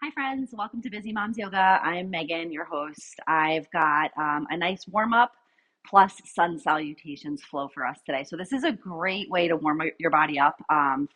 Hi, friends. Welcome to Busy Moms Yoga. I'm Megan, your host. I've got a nice warm up plus sun salutations flow for us today. So, this is a great way to warm your body up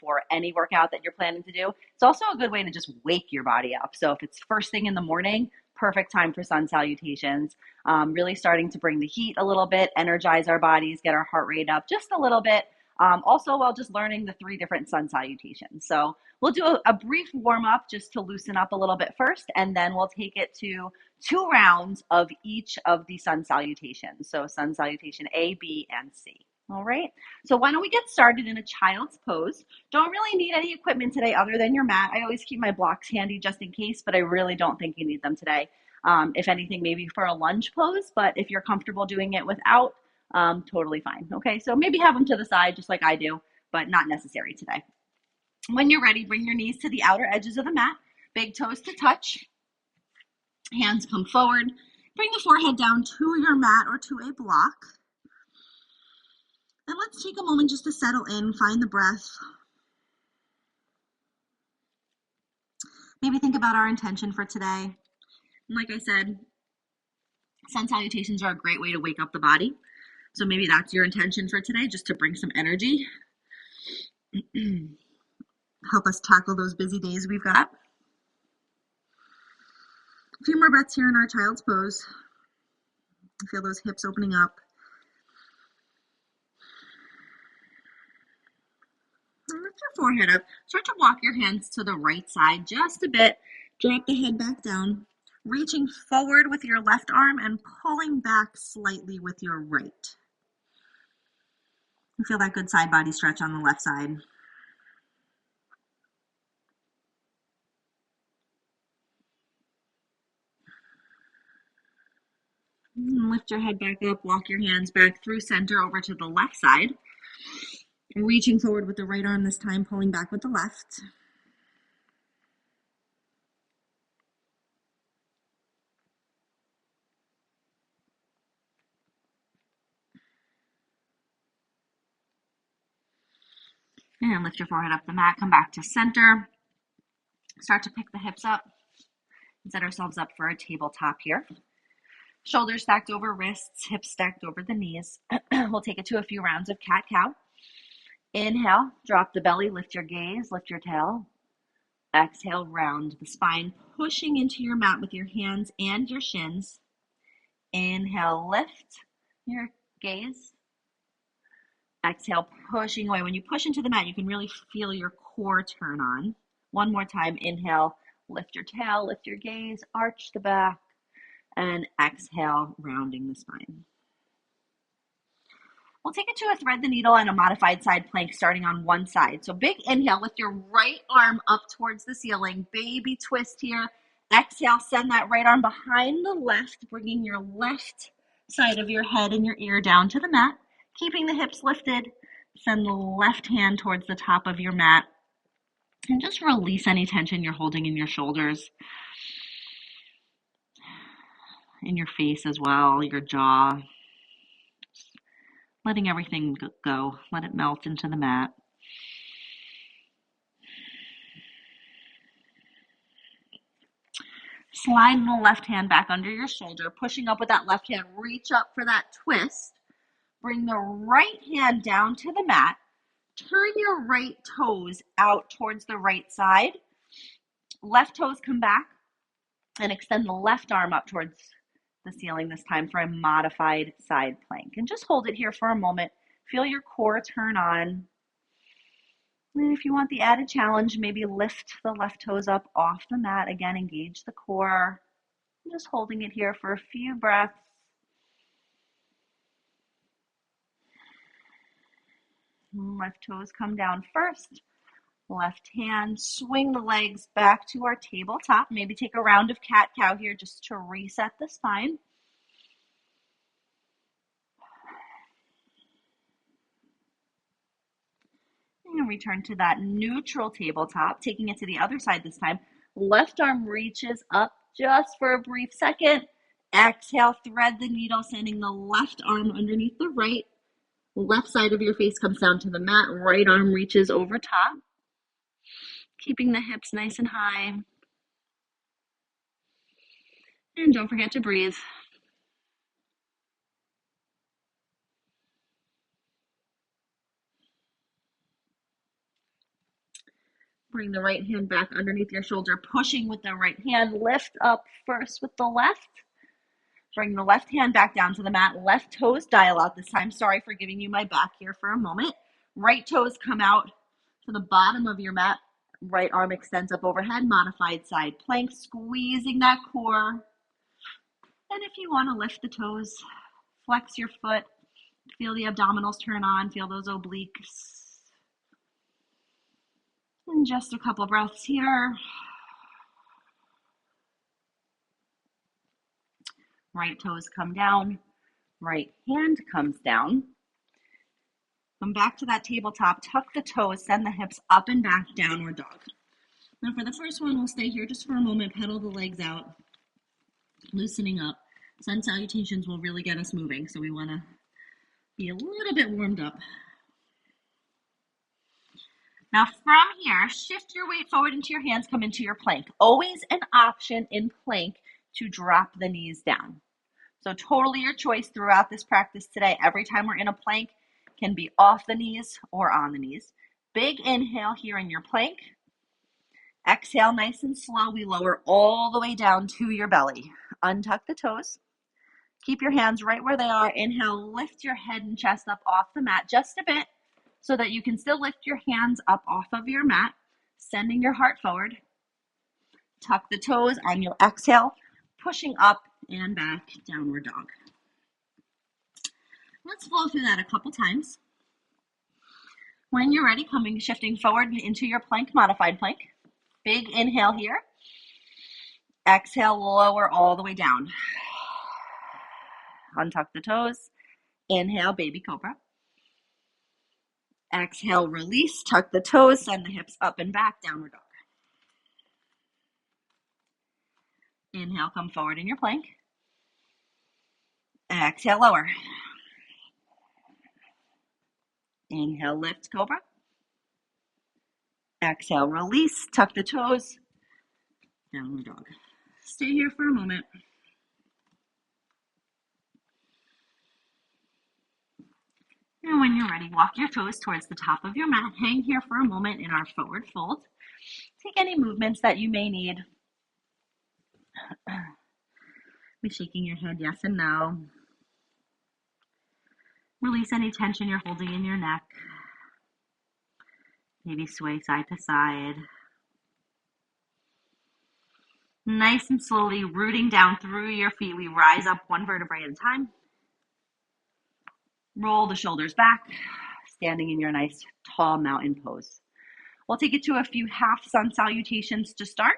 for any workout that you're planning to do. It's also a good way to just wake your body up. So, if it's first thing in the morning, perfect time for sun salutations. Really starting to bring the heat a little bit, energize our bodies, get our heart rate up just a little bit. Also, while just learning the three different sun salutations. So, we'll do a brief warm up just to loosen up a little bit first, and then we'll take it to 2 rounds of each of the sun salutations. So, sun salutation A, B, and C. All right. So, why don't we get started in a child's pose? Don't really need any equipment today other than your mat. I always keep my blocks handy just in case, but I really don't think you need them today. If anything, maybe for a lunge pose, but if you're comfortable doing it without, totally fine. Okay. So, maybe have them to the side just like I do, but not necessary today. When you're ready, bring your knees to the outer edges of the mat, big toes to touch, hands come forward. Bring the forehead down to your mat or to a block. And let's take a moment just to settle in, find the breath. Maybe think about our intention for today. And like I said, sun salutations are a great way to wake up the body. So maybe that's your intention for today, just to bring some energy. Help us tackle those busy days we've got. A few more breaths here in our child's pose. Feel those hips opening up. And lift your forehead up. Start to walk your hands to the right side just a bit. Drop the head back down. Reaching forward with your left arm and pulling back slightly with your right. You feel that good side body stretch on the left side. And lift your head back up, walk your hands back through center over to the left side. Reaching forward with the right arm this time, pulling back with the left. And lift your forehead up the mat, come back to center. Start to pick the hips up and set ourselves up for a tabletop here. Shoulders stacked over wrists, hips stacked over the knees. We'll take it to a few rounds of cat-cow. Inhale, drop the belly, lift your gaze, lift your tail. Exhale, round the spine, pushing into your mat with your hands and your shins. Inhale, lift your gaze. Exhale, pushing away. When you push into the mat, you can really feel your core turn on. One more time. Inhale, lift your tail, lift your gaze, arch the back, and exhale, rounding the spine. We'll take it to a thread the needle and a modified side plank starting on one side. So big inhale, lift your right arm up towards the ceiling. Baby twist here. Exhale, send that right arm behind the left, bringing your left side of your head and your ear down to the mat. Keeping the hips lifted, send the left hand towards the top of your mat. And just release any tension you're holding in your shoulders, in your face as well, your jaw. Letting everything go. Let it melt into the mat. Slide the left hand back under your shoulder, pushing up with that left hand. Reach up for that twist. Bring the right hand down to the mat. Turn your right toes out towards the right side. Left toes come back and extend the left arm up towards the ceiling this time for a modified side plank. And just hold it here for a moment. Feel your core turn on. And if you want the added challenge, maybe lift the left toes up off the mat. Again, engage the core. Just holding it here for a few breaths. Left toes come down first. Left hand, swing the legs back to our tabletop. Maybe take a round of cat-cow here just to reset the spine. And return to that neutral tabletop, taking it to the other side this time. Left arm reaches up just for a brief second. Exhale, thread the needle, sending the left arm underneath the right. Left side of your face comes down to the mat. Right arm reaches over top. Keeping the hips nice and high. And don't forget to breathe. Bring the right hand back underneath your shoulder, pushing with the right hand. Lift up first with the left. Bring the left hand back down to the mat. Left toes dial out this time. Sorry for giving you my back here for a moment. Right toes come out to the bottom of your mat. Right arm extends up overhead. Modified side plank, squeezing that core. And if you want to lift the toes, flex your foot. Feel the abdominals turn on. Feel those obliques. And just a couple breaths here. Right toes come down. Right hand comes down. Come back to that tabletop. Tuck the toes. Send the hips up and back, downward dog. Now for the first one, we'll stay here just for a moment. Pedal the legs out. Loosening up. Sun salutations will really get us moving, so we want to be a little bit warmed up. Now from here, shift your weight forward into your hands, come into your plank. Always an option in plank to drop the knees down. So totally your choice throughout this practice today. Every time we're in a plank, can be off the knees or on the knees. Big inhale here in your plank. Exhale nice and slow. We lower all the way down to your belly. Untuck the toes. Keep your hands right where they are. Inhale, lift your head and chest up off the mat just a bit so that you can still lift your hands up off of your mat, sending your heart forward. Tuck the toes on your exhale, pushing up and back, downward dog. Let's flow through that a couple times. When you're ready, shifting forward into your plank, modified plank. Big inhale here. Exhale, lower all the way down. Untuck the toes. Inhale, baby cobra. Exhale, release, tuck the toes, send the hips up and back, downward dog. Inhale, come forward in your plank. Exhale, lower. Inhale, lift, cobra. Exhale, release, tuck the toes, downward dog. Stay here for a moment. And when you're ready, walk your toes towards the top of your mat. Hang here for a moment in our forward fold. Take any movements that you may need. Be shaking your head yes and no. Release any tension you're holding in your neck. Maybe sway side to side. Nice and slowly rooting down through your feet. We rise up one vertebrae at a time. Roll the shoulders back, standing in your nice tall mountain pose. We'll take it to a few half sun salutations to start.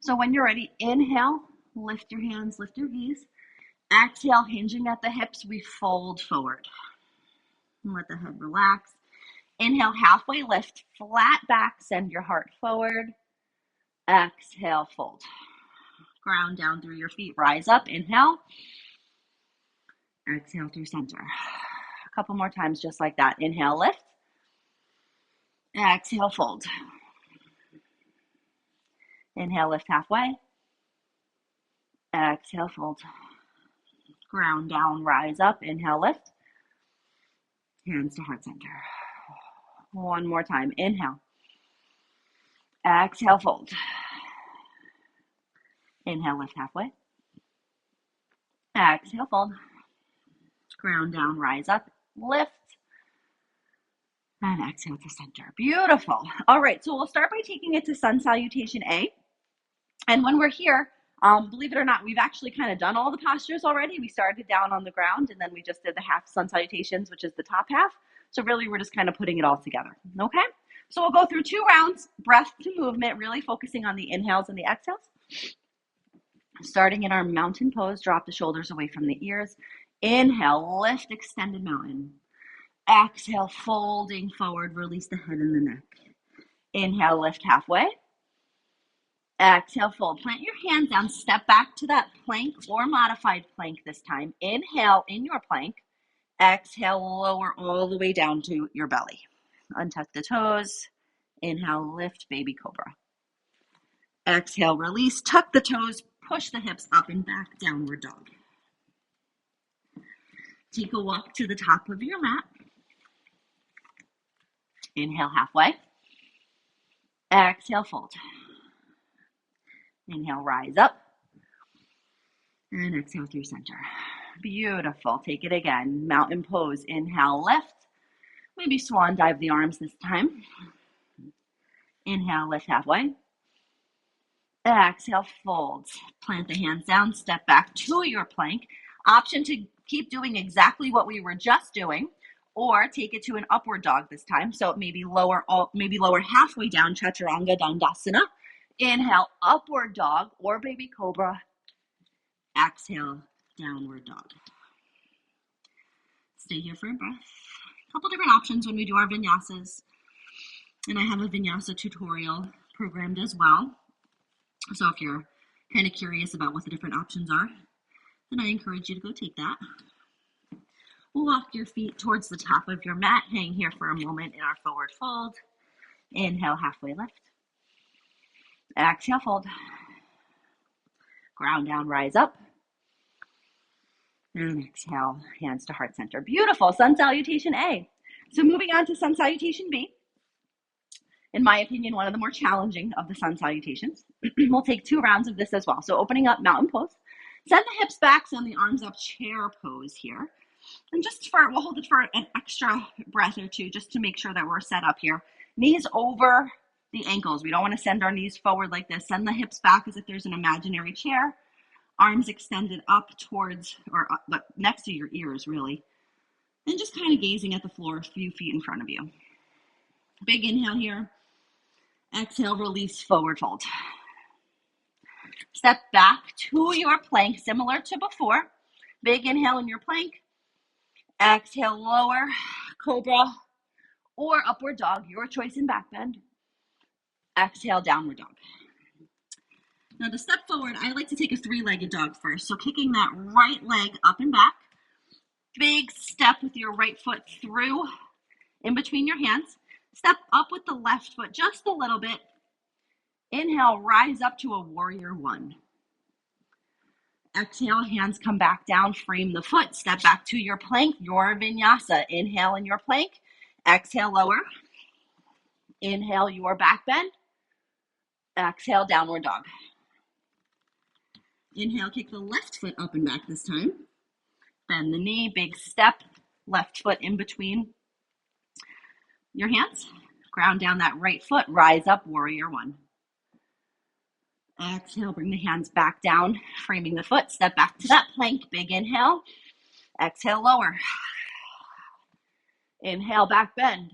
So when you're ready, inhale, lift your hands, lift your knees. Exhale, hinging at the hips, we fold forward. And let the head relax. Inhale, halfway lift, flat back, send your heart forward. Exhale, fold. Ground down through your feet, rise up, inhale. Exhale through center. A couple more times just like that. Inhale, lift. Exhale, fold. Inhale, lift halfway. Exhale, fold. Ground down, rise up. Inhale, lift. Hands to heart center. One more time. Inhale. Exhale, fold. Inhale, lift halfway. Exhale, fold. Ground down, rise up, lift. And exhale to center. Beautiful. All right, so we'll start by taking it to sun salutation A. And when we're here, believe it or not, we've actually kind of done all the postures already. We started down on the ground and then we just did the half sun salutations, which is the top half. So really we're just kind of putting it all together. Okay, so we'll go through 2 rounds, breath to movement, really focusing on the inhales and the exhales. Starting in our mountain pose, drop the shoulders away from the ears. Inhale, lift, extended mountain. Exhale, folding forward, release the head and the neck. Inhale, lift halfway. Exhale, fold. Plant your hands down, step back to that plank or modified plank this time. Inhale in your plank. Exhale, lower all the way down to your belly. Untuck the toes. Inhale, lift, baby cobra. Exhale, release, tuck the toes, Push the hips up and back, downward dog. Take a walk to the top of your mat. Inhale halfway. Exhale, fold. Inhale, rise up. And exhale through center. Beautiful. Take it again. Mountain pose. Inhale, lift. Maybe swan dive the arms this time. Inhale, lift halfway. Exhale, fold. Plant the hands down, step back to your plank. Option to keep doing exactly what we were just doing, or take it to an upward dog this time. So maybe lower halfway down, chaturanga dandasana. Inhale, upward dog or baby cobra. Exhale, downward dog. Stay here for a breath. A couple different options when we do our vinyasas. And I have a vinyasa tutorial programmed as well. So if you're kind of curious about what the different options are, then I encourage you to go take that. Walk your feet towards the top of your mat. Hang here for a moment in our forward fold. Inhale, halfway lift. Exhale, fold. Ground down, rise up. And exhale, hands to heart center. Beautiful. Sun salutation A. So moving on to sun salutation B. In my opinion, one of the more challenging of the sun salutations. We'll take 2 rounds of this as well. So opening up, mountain pose. Send the hips back, send the arms up, chair pose here. And we'll hold it for an extra breath or two, just to make sure that we're set up here. Knees over the ankles. We don't want to send our knees forward like this. Send the hips back as if there's an imaginary chair. Arms extended up towards, or next to your ears, really. And just kind of gazing at the floor a few feet in front of you. Big inhale here. Exhale, release, forward fold. Step back to your plank, similar to before. Big inhale in your plank. Exhale, lower, cobra, or upward dog, your choice in back bend. Exhale, downward dog. Now to step forward, I like to take a 3-legged dog first. So kicking that right leg up and back. Big step with your right foot through, in between your hands. Step up with the left foot just a little bit. Inhale, rise up to a warrior 1. Exhale, hands come back down, frame the foot, step back to your plank, your vinyasa. Inhale in your plank, exhale, lower. Inhale, your back bend. Exhale, downward dog. Inhale, kick the left foot up and back this time. Bend the knee, big step, left foot in between your hands. Ground down that right foot, rise up, warrior 1. Exhale, bring the hands back down, framing the foot, step back to that plank, big inhale. Exhale, lower. Inhale, back bend.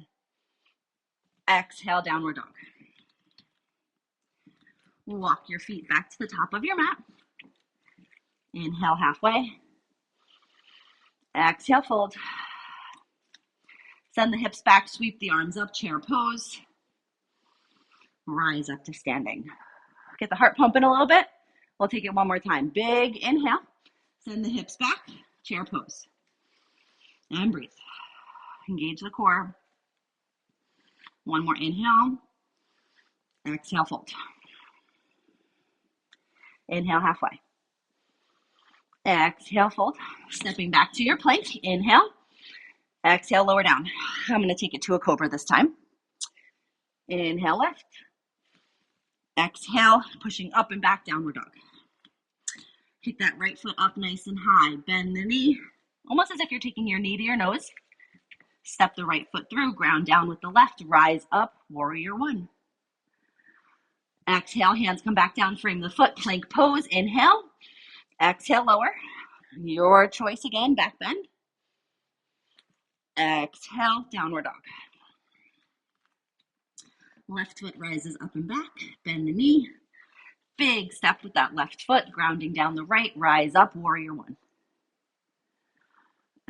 Exhale, downward dog. Walk your feet back to the top of your mat. Inhale, halfway. Exhale, fold. Send the hips back, sweep the arms up, chair pose. Rise up to standing. Get the heart pumping a little bit. We'll take it one more time. Big inhale. Send the hips back, chair pose. And breathe. Engage the core. One more inhale. Exhale, fold. Inhale, halfway. Exhale, fold. Stepping back to your plank. Inhale. Exhale, lower down. I'm going to take it to a cobra this time. Inhale, lift. Exhale, pushing up and back, downward dog. Kick that right foot up nice and high. Bend the knee, almost as if you're taking your knee to your nose. Step the right foot through, ground down with the left. Rise up, warrior 1. Exhale, hands come back down, frame the foot, plank pose. Inhale. Exhale, lower. Your choice again, back bend. Exhale, downward dog. Left foot rises up and back, bend the knee. Big step with that left foot, grounding down the right, rise up, warrior 1.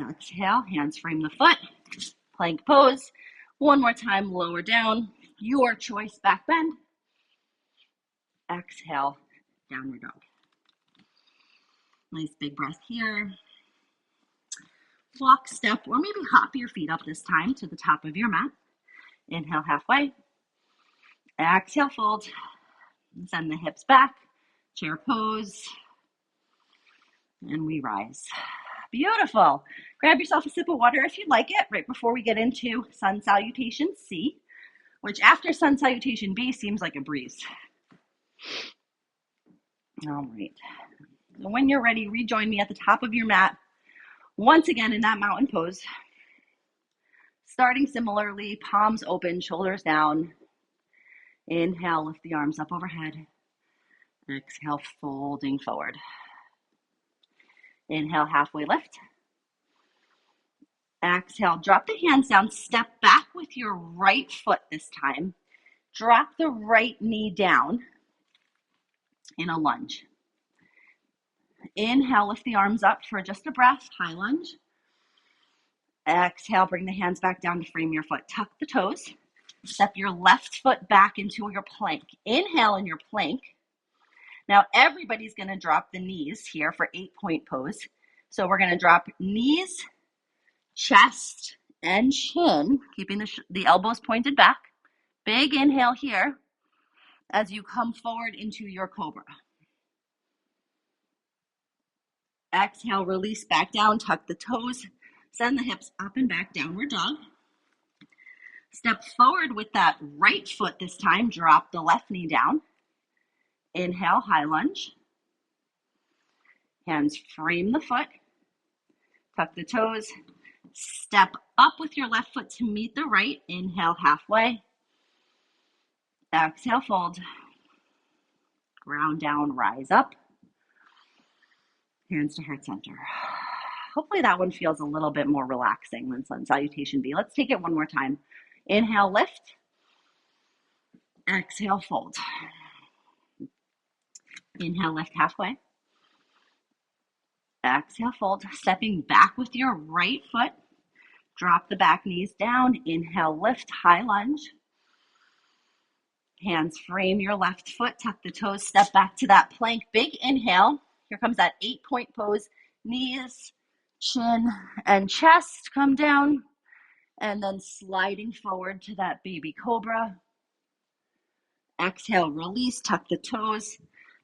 Exhale, hands frame the foot, plank pose. One more time, lower down, your choice, back bend. Exhale, downward dog. Nice big breath here. Walk, step, or maybe hop your feet up this time to the top of your mat. Inhale, halfway. Exhale, fold. Send the hips back. Chair pose, and we rise. Beautiful. Grab yourself a sip of water if you'd like it right before we get into Sun Salutation C, which after Sun Salutation B seems like a breeze. All right. So when you're ready, rejoin me at the top of your mat, once again in that mountain pose. Starting similarly, palms open, shoulders down. Inhale, lift the arms up overhead. Exhale, folding forward. Inhale, halfway lift. Exhale, drop the hands down. Step back with your right foot this time. Drop the right knee down in a lunge. Inhale, lift the arms up for just a breath, high lunge. Exhale, bring the hands back down to frame your foot. Tuck the toes. Step your left foot back into your plank. Inhale in your plank. Now everybody's going to drop the knees here for 8-point pose. So we're going to drop knees, chest, and chin, keeping the elbows pointed back. Big inhale here as you come forward into your cobra. Exhale, release back down, tuck the toes, send the hips up and back, downward dog. Step forward with that right foot this time, drop the left knee down. Inhale, high lunge. Hands frame the foot, tuck the toes, step up with your left foot to meet the right. Inhale, halfway. Exhale, fold. Ground down, rise up. Hands to heart center. Hopefully that one feels a little bit more relaxing than Sun Salutation B. Let's take it one more time. Inhale, lift. Exhale, fold. Inhale, lift halfway. Exhale, fold. Stepping back with your right foot. Drop the back knees down. Inhale, lift, high lunge. Hands frame your left foot. Tuck the toes. Step back to that plank. Big inhale. Here comes that 8-point pose. Knees, chin, and chest come down. And then sliding forward to that baby cobra. Exhale, release, tuck the toes.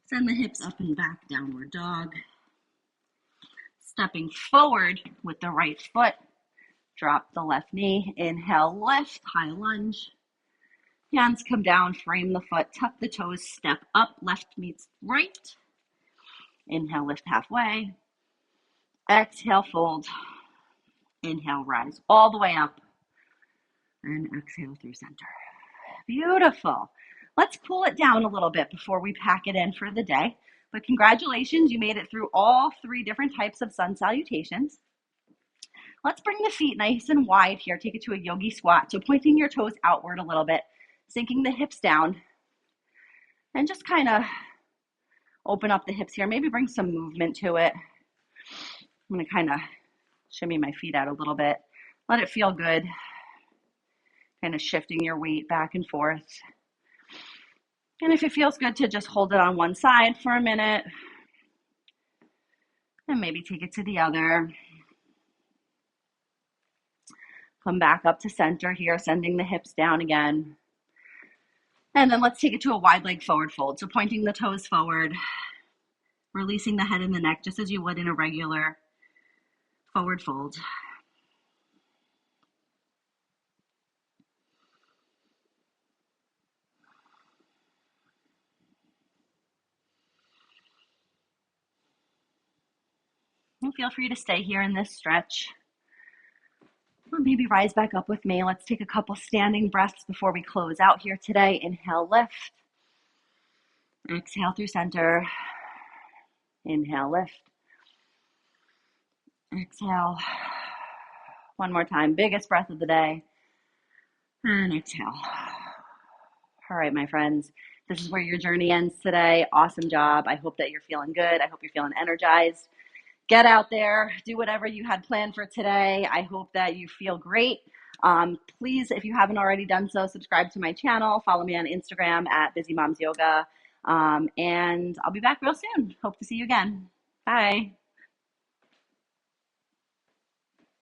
Send the hips up and back, downward dog. Stepping forward with the right foot. Drop the left knee. Inhale, lift, high lunge. Hands come down, frame the foot, tuck the toes, step up, left meets right. Inhale, lift halfway. Exhale, fold. Inhale, rise all the way up. And exhale through center. Beautiful. Let's cool it down a little bit before we pack it in for the day. But congratulations, you made it through all 3 different types of sun salutations. Let's bring the feet nice and wide here. Take it to a yogi squat. So pointing your toes outward a little bit, sinking the hips down, and just kind of open up the hips here. Maybe bring some movement to it. I'm going to kind of shimmy my feet out a little bit. Let it feel good. Kind of shifting your weight back and forth. And if it feels good to just hold it on one side for a minute, and maybe take it to the other. Come back up to center here, sending the hips down again. And then let's take it to a wide leg forward fold. So pointing the toes forward, releasing the head and the neck just as you would in a regular forward fold. And feel free to stay here in this stretch. Or maybe rise back up with me. Let's take a couple standing breaths before we close out here today. Inhale, lift. Exhale through center. Inhale, lift. Exhale. One more time. Biggest breath of the day. And exhale. All right, my friends. This is where your journey ends today. Awesome job. I hope that you're feeling good. I hope you're feeling energized. Get out there, do whatever you had planned for today. I hope that you feel great. Please, if you haven't already done so, subscribe to my channel. Follow me on Instagram at Busy Moms Yoga. And I'll be back real soon. Hope to see you again. Bye.